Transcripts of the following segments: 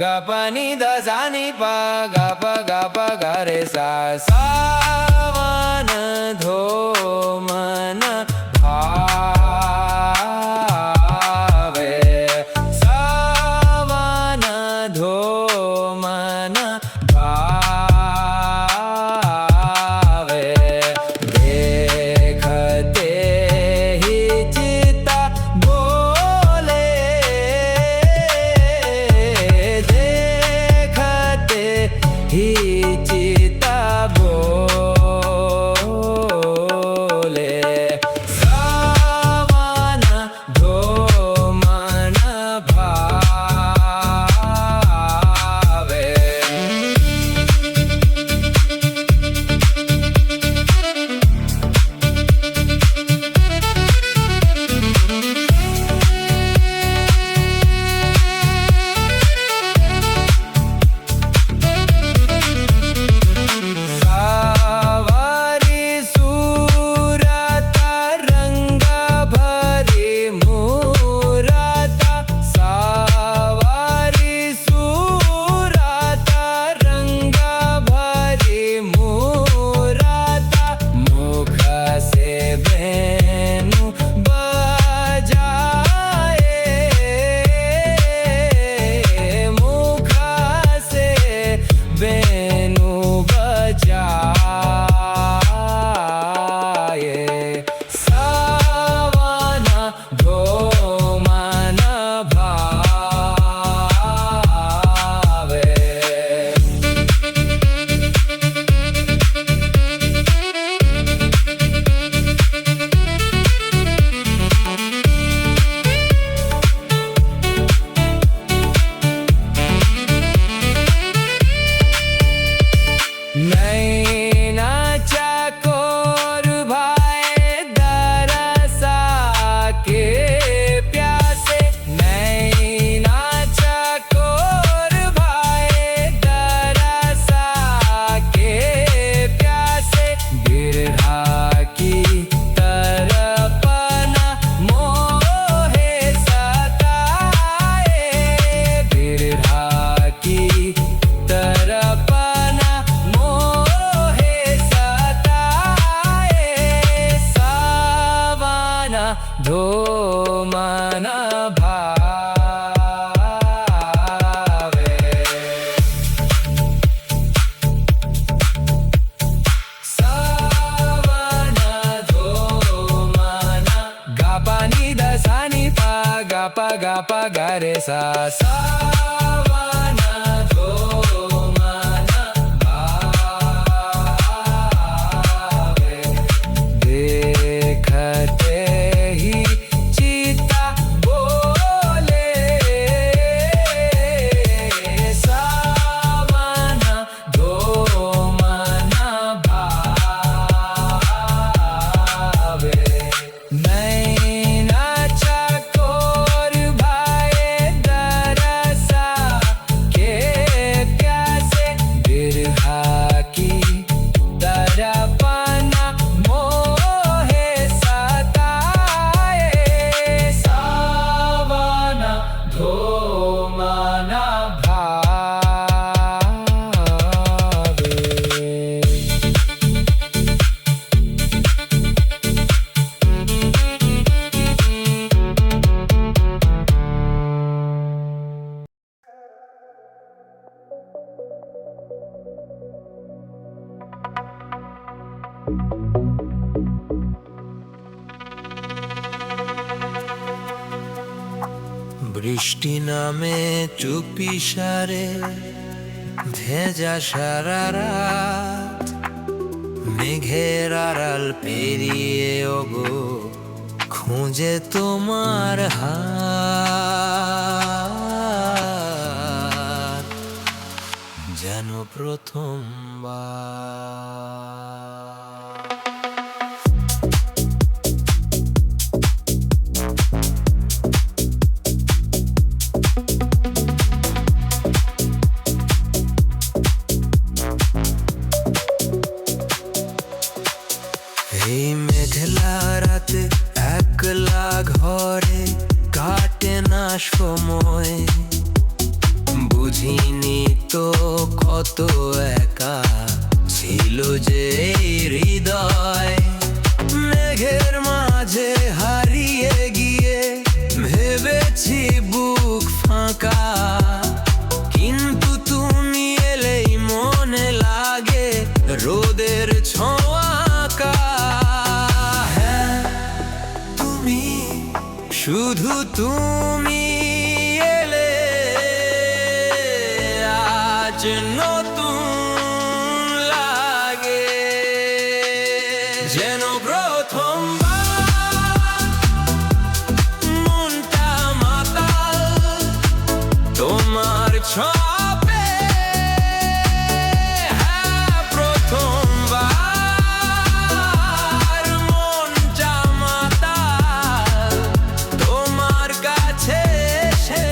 ga pa ni da sa ni pa ga ga re sa savan dho man bhave savan dho man bhave dekhte hi chitta bole dekhte hi चिता बोले सावन धो मन भावे धो मन भावे सावन धो मन गा पा नि दा सा नि पा गा रे सा सावन धो मन भावे देखते ही चिता बोले सावन धो मन भावे नैना चकोर भाए दरसा के प्यासे बिरहा की तरपना मोहे सताए सावन धो मन भावे বৃষ্টি নামে চুপি সারে ভেজা সারা রাত মেঘের আড়াল পেরিয়ে ওগো খুঁজে তোমার হাত যেন প্রথমবার এই মেঘলা রাতে একলা ঘরে কাটে না সময় বুঝিনি তো কত একা ছিল যে এই হৃদয়। মেঘের মাঝে হারিয়ে গিয়ে ভেবেছি বুক ফাঁকা, কিন্তু তুমি এলেই মনে লাগে রোদের ছোঁয়া। হ্যাঁ তুমি, শুধু তুমি এলে আজ নতুন লাগে, যেন প্রথমবার মনটা মাতাল তোমার ছোঁয়াতে। হ্যাঁ প্রথমবার মনটা মাতাল তোমার কাছে এসে,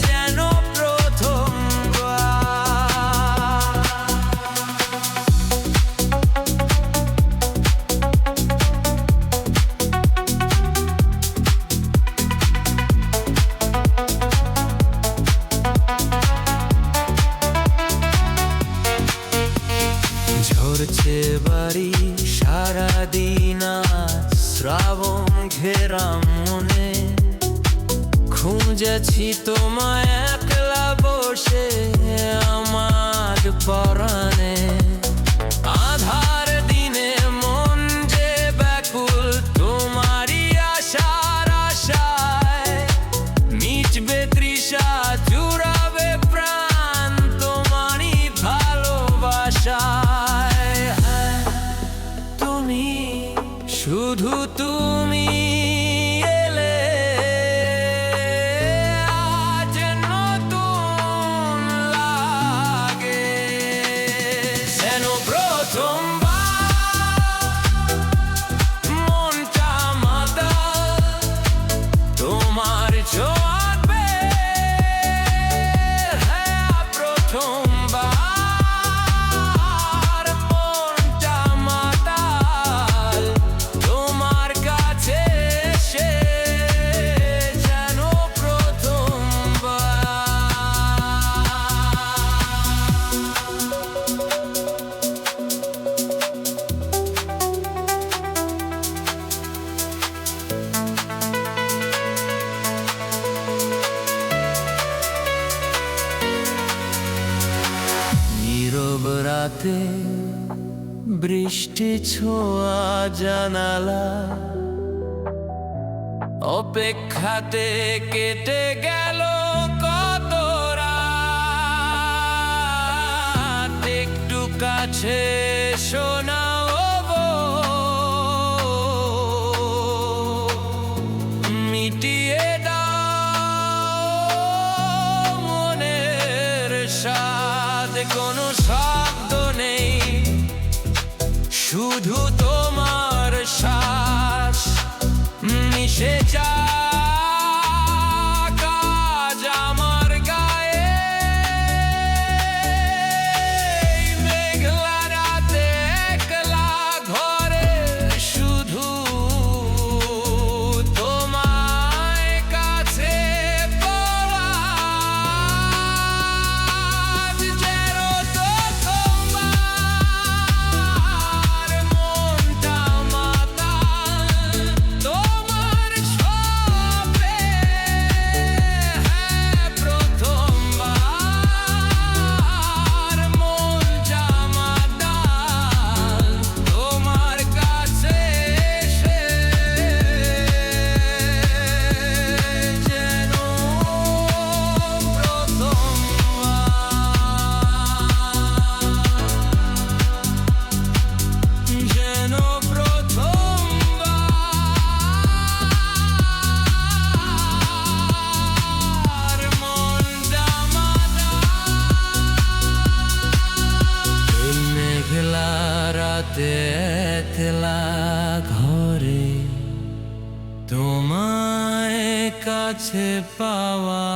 যেন প্রথমবার। ঝরছে বাড়ি সারাদিন, শ্রাবণ ঘেরা মনে খুঁজেছি তোমায় একলা বসে আমার পরাণে। আধার দিনে মন যে ব্যাকুল তোমারই আশার আশায়, মিটবে তৃষা জুড়াবে প্রাণ তোমারই ভালোবাসায়। হ্যাঁ তুমি, শুধু তুমি এলে আজ নতুন লাগে, যেন প্রথমবার মনটা মাতাল তোমার ছোঁয়াতে। হ্যাঁ প্রথমবার মনটা মাতাল তোমার কাছে এসে, যেন প্রথমবার। নীরব রাতে বৃষ্টি ছোঁয়া জানালা, অপেক্ষাতে কেটে গেল কত রাত। একটু কাছে শোনাও মিটিয়ে দাও মনের স্বাদ। কোনো শব্দ নেই, শুধু তোমার শ্বাস মিশে যাক আজ আমার গায়ে। এই মেঘলা রাতে একলা ঘরে শুধু তোমায় কাছে পাওয়া, যেন প্রথমবার মনটা মাতাল তোমার ছোঁয়াতে। হ্যাঁ প্রথমবার মনটা মাতাল তোমার কাছে এসে, যেন প্রথমবার, যেন প্রথমবার মনটা মাতাল। এই মেঘলা রাতে একলা ঘরে তোমায় কাছে পাওয়া।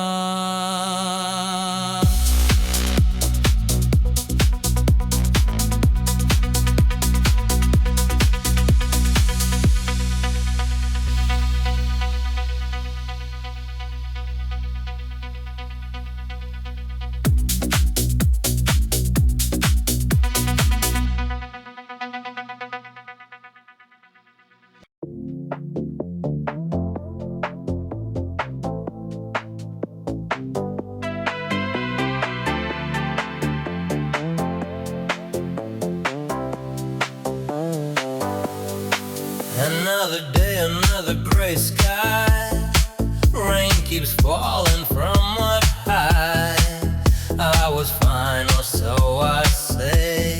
day, another gray sky. Rain keeps falling from up high. I was fine, or so I say,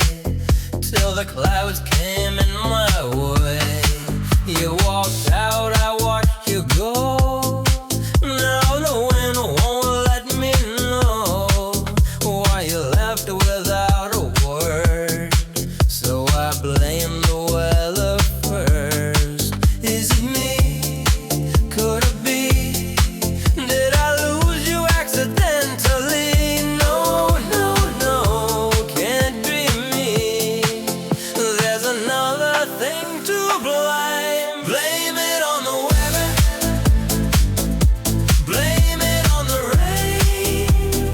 till the clouds came in my way. You walked out, I watched you go. Now the wind won't let me know why you left without a word. So I blame the weather first. Is it me? Could it be? Did I lose you accidentally? No, no, no, can't be me. There's another thing to blame. Blame it on the weather. Blame it on the rain.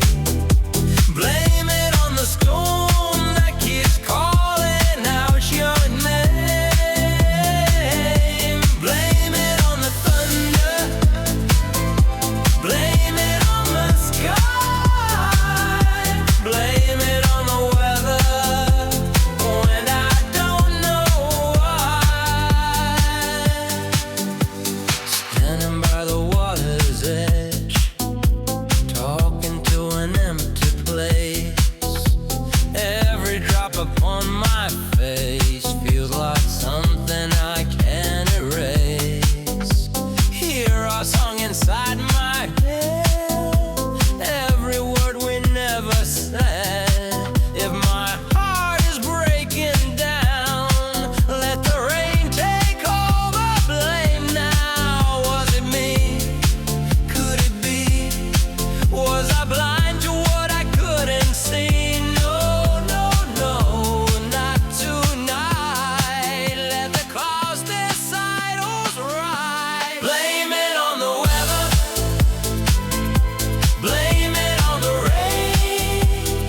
Blame it on the storm that keeps calling out your name. Blame it on the thunder. Blame it on the sky. Blame it on the weather when I don't know why. Standing by the water's edge, talking to an empty place. Every drop upon my face feels like something I can't erase. Hear our song inside my head, every word we never said. If my heart is breaking down, let the rain take all the blame now. Was it me? Could it be? Was I blind to what I couldn't see? No, no, no, not tonight. Let the clouds decide who's right. Blame it on the weather. Blame it on the rain.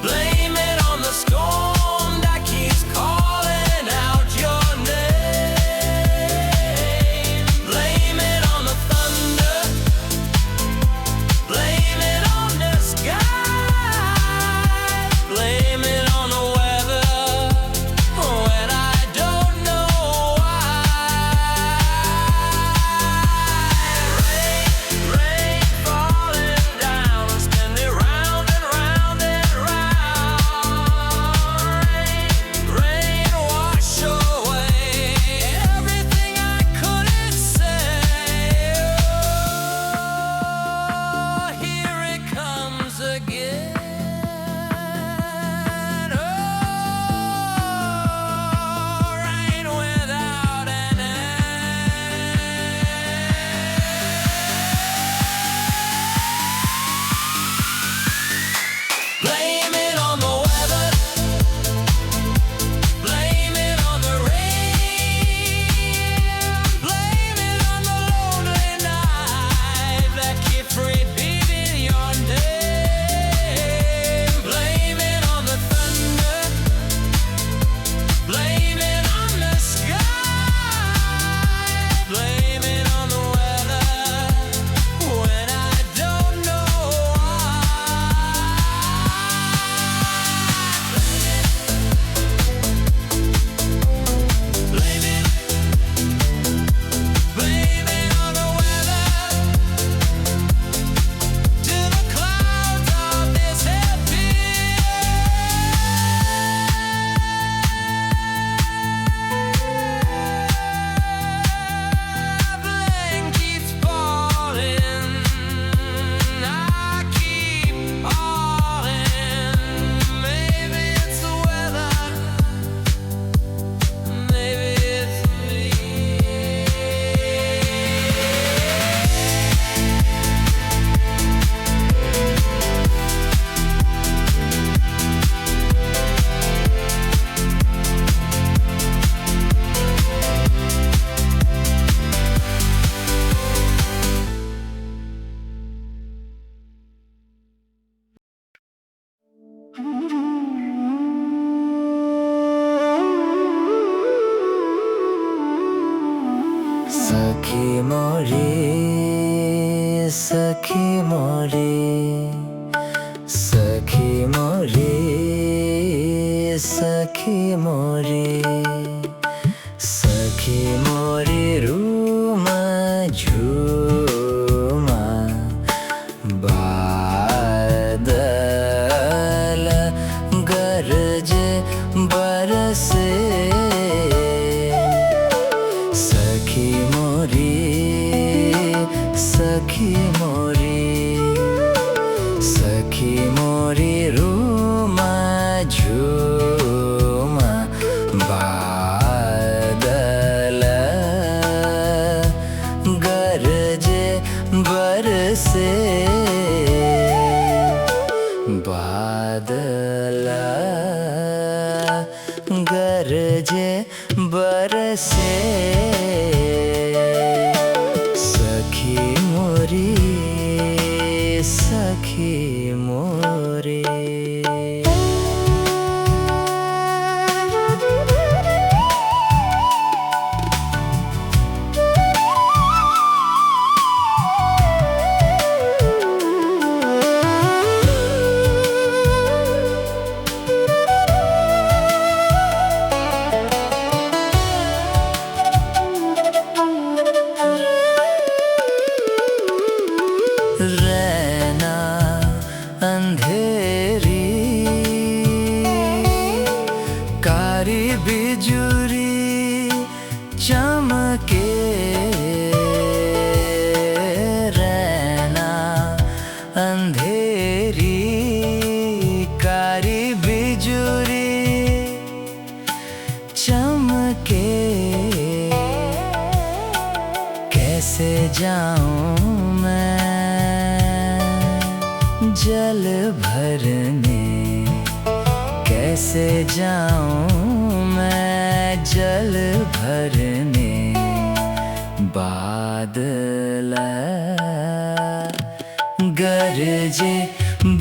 Blame it on the storm that keeps calling out your name. Blame it on the thunder. Blame it on the sky. Blame it on the weather when I don't know why. Rain falling down, spinning round and round and round. Rain wash away everything I couldn't say. Oh, here it comes again. Oh, rain without an end. Blame it on the weather. Blame it on the rain. Blame it on the lonely night that keeps repeating your name. Blame it on the thunder. Blame it on the sky. Blame it on the weather when I don't know why. Blame it. Blame it on the weather till the clouds all disappear. Blame keeps falling. I keep falling. Maybe it's the weather. Maybe it's me. सखी मोरी, सखी मोरी, सखी मोरी, सखी मोरी, सखी मोरी। मोरी रूमा झूमा बादल गरजे बरसे सखी मोरी सखी मोरी सखी मोरी रूमा झूमा बादल गरजे बरसे बादल गरजे बरसे सखी मोरी सखी मोरी रैना अंधेरी कारी बिजुरी चमके रैना अंधेरी कारी बिजुरी चमके कैसे जाऊं मैं जल भरने कैसे जाऊं मैं जल भरने बादल गरजे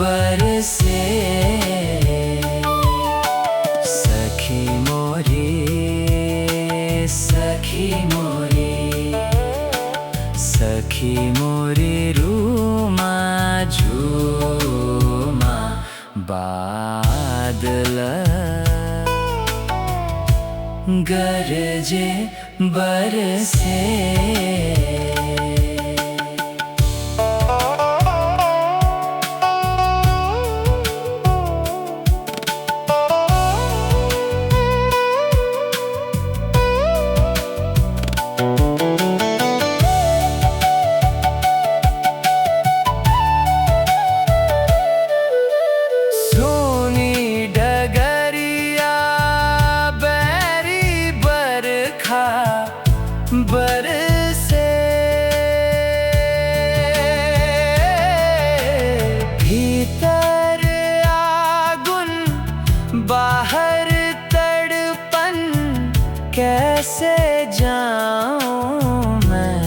बरसे सखी मोरी सखी मोरी सखी मोरी रूमा झूमा बादल गरजे बरसे बरसे भीतर आगुन बाहर तड़पन कैसे जाऊं मैं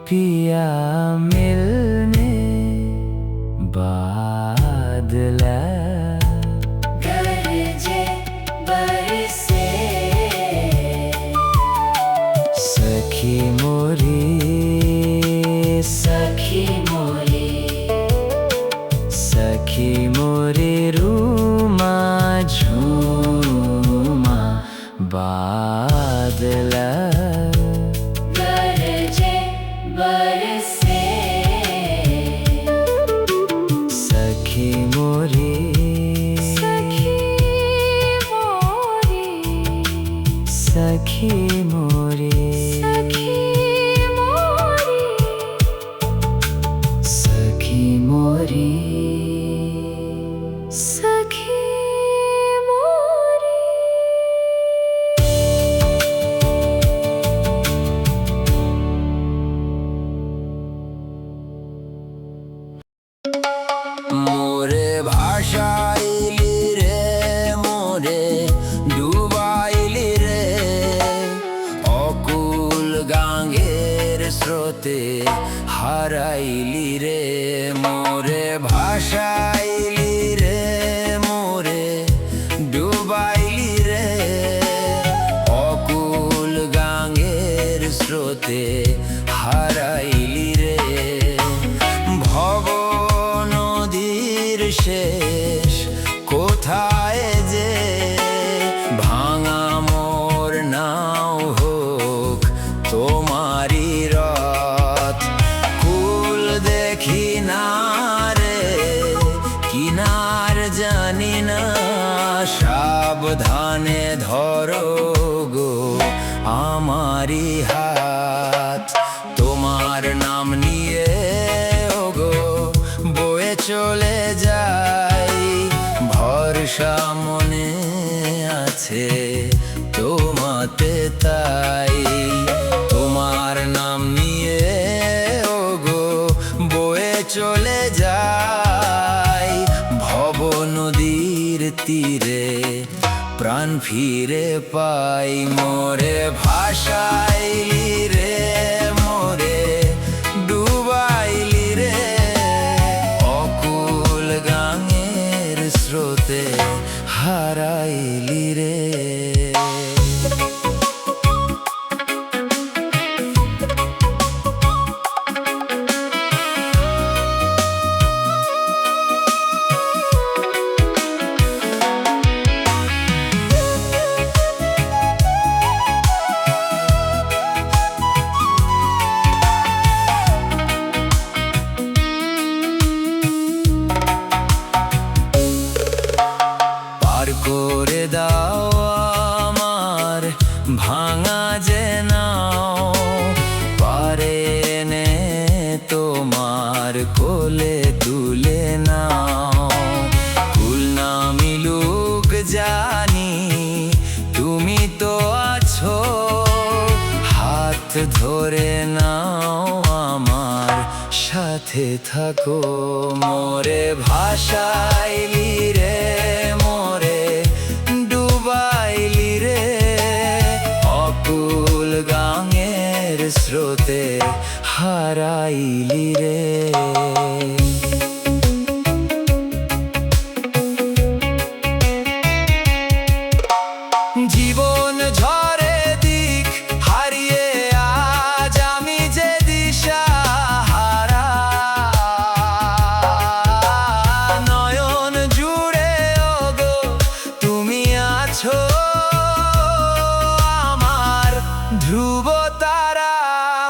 पिया मिलने बादल गरजे बरसे सखी मोरी सखी मोरी सखी मोरी रूमा झूमा बादल गरजे बरसे सखी मोरी सखी मोरी सखी मोरी सखी मोरी मोरे भाषाइली रे मोरे डुबाइली रे अकुल गांगेर स्रोते हाराइली रे मोरे भाषाइली रे मोरे डुबाइली रे अकुल गांगेर स्रोते हाराइली रे भव নদীর শেষ কোথায় যে ভাঙা মোর আমারই হাত তোমার নাম নিয়ে ওগো বয়ে চলে যাই। ভরসা মনে আছে তোমাতে তাই, তোমার নাম নিয়ে ওগো বয়ে চলে যাই। ভব নদীর তীরে প্রাণ ফিরে পাই, মোরে ভাসাইলি রে মোরে ডুবাইলি রে, অকুল গাঙের স্রোতে হারাইলি রে। করে দাও আমার ভাঙা যে নাও, পারে নে তোমার কোলে তুলে নাও। কুল না মিলুক জানি তুমি তো আছো, হাত ধরে নাও আমার সাথে থাকো। মোরে ভাসাইলি রে মোরে ডুবাইলি রে, অকুল গাঙের স্রোতে হারাইলি রে। জীবন ঝড়ে দিক হারিয়ে আজ আমি যে দিশা হারা, নয়ন জুড়ে ওগো তুমি আছো আমার ধ্রুব তারা।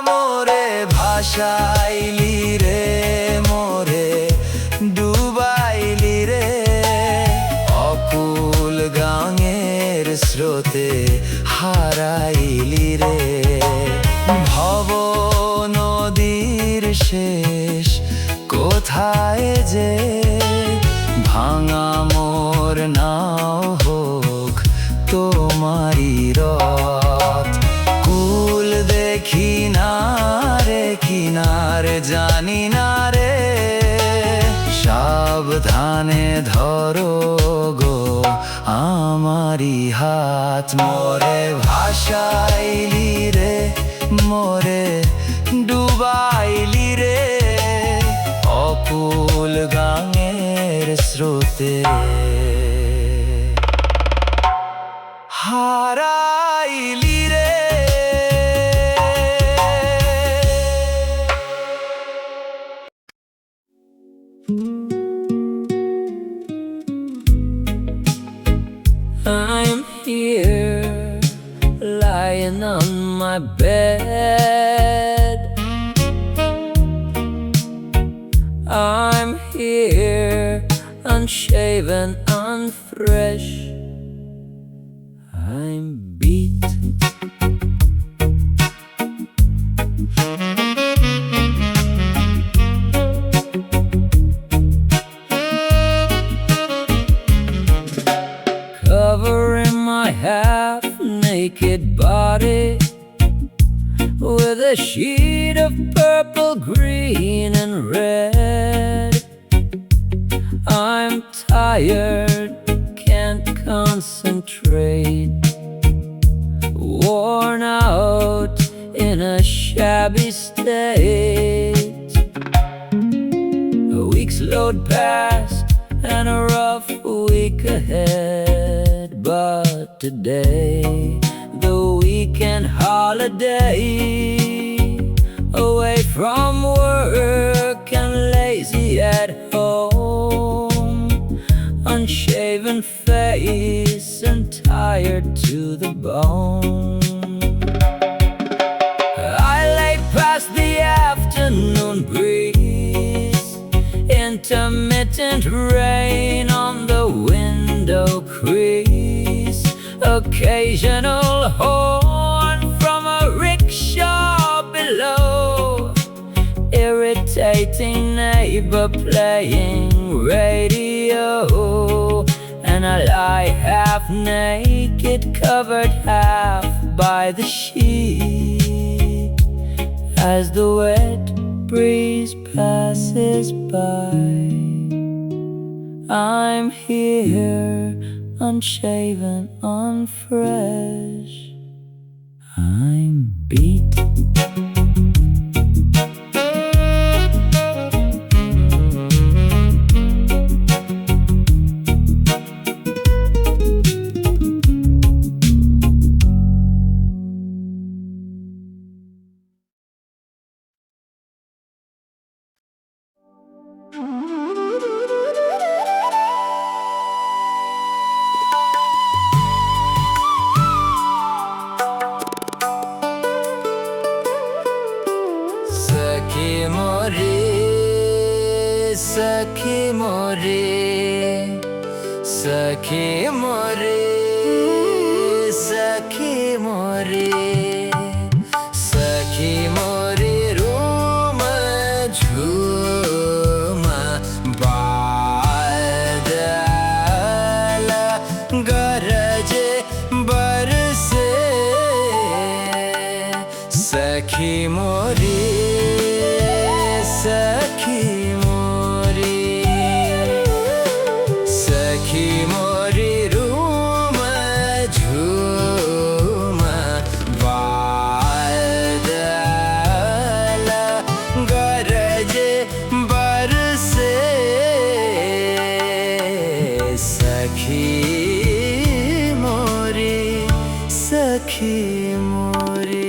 মোরে ভাসাইলি রে মোরে ডুবাইলি রে, অকুল গাঙের স্রোতে হারাইলি রে। ভব নদীর শেষ কোথায় যে ভাঙা মোর নাও হোক তোমারি রথ। কুল দেখি না রে কিনারে জানি না রে, সাবধানে ধরো গো আমারি হাত। মোরে ভাসাইলি রে মোরে ডুবাইলি রে, অকুল গাঙের স্রোতে হারাইলি রে। I'm here, lying on my bed. I'm here, unshaven, unfresh. I'm beat. Covering my half-naked body with a sheet of purple, green, and red. I'm tired, can't concentrate, worn out in a shabby state. A week's load past and a rough week ahead, but today, the weekend holiday, away from work and lazy at home, unshaven face and tired to the bone. I lay past the afternoon breeze, intermittent rain on the window crease, occasional horn irritating neighbor playing radio, and I lie half naked, covered half by the sheet, as the wet breeze passes by. I'm here, unshaven, unfresh. I'm beat. Sakhi more, sakhi more, sakhi more, sakhi more, room jhuma badal garaje barse, sakhi more, sakhi Sakhi mori.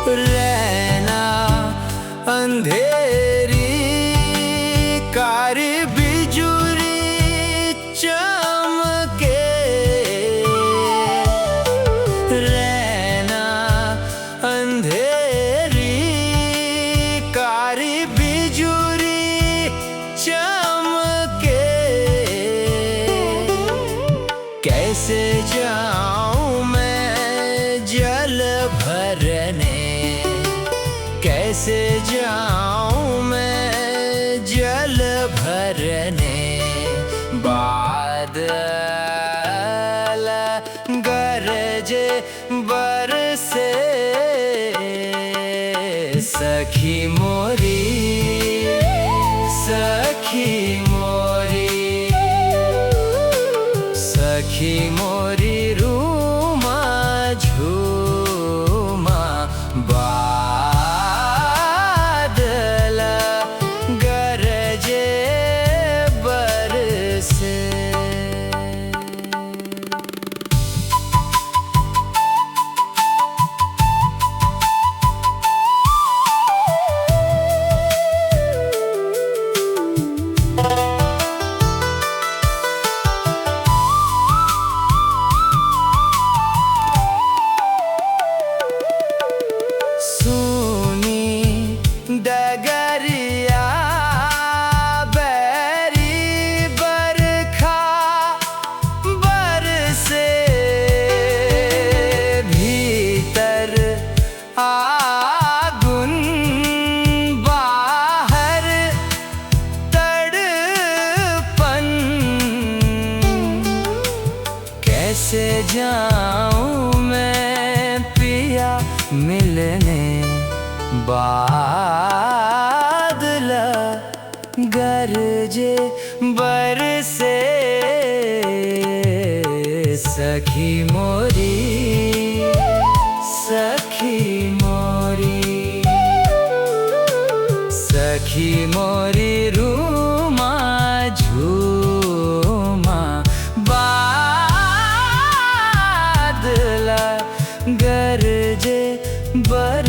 रहना अंधेरी car बिजुरी चमके, रहना अंधेरी कैसे जाऊं मैं जल भरने, कैसे जाऊं मैं जल भरने, बादल गरजे बरसे, सखी मोरी, सखी मोरी, सखी मोरी रूमा झूमा बादल गरजे बरसे। डगरिया बैरी बरखा बरसे, भीतर आगुन बाहर तड़पन, कैसे जाऊं मैं पिया मिलने, बादल गरजे बरसे, सखी मोरी, सखी मोरी, सखी मोरी रूमा झूमा बादल गरजे बर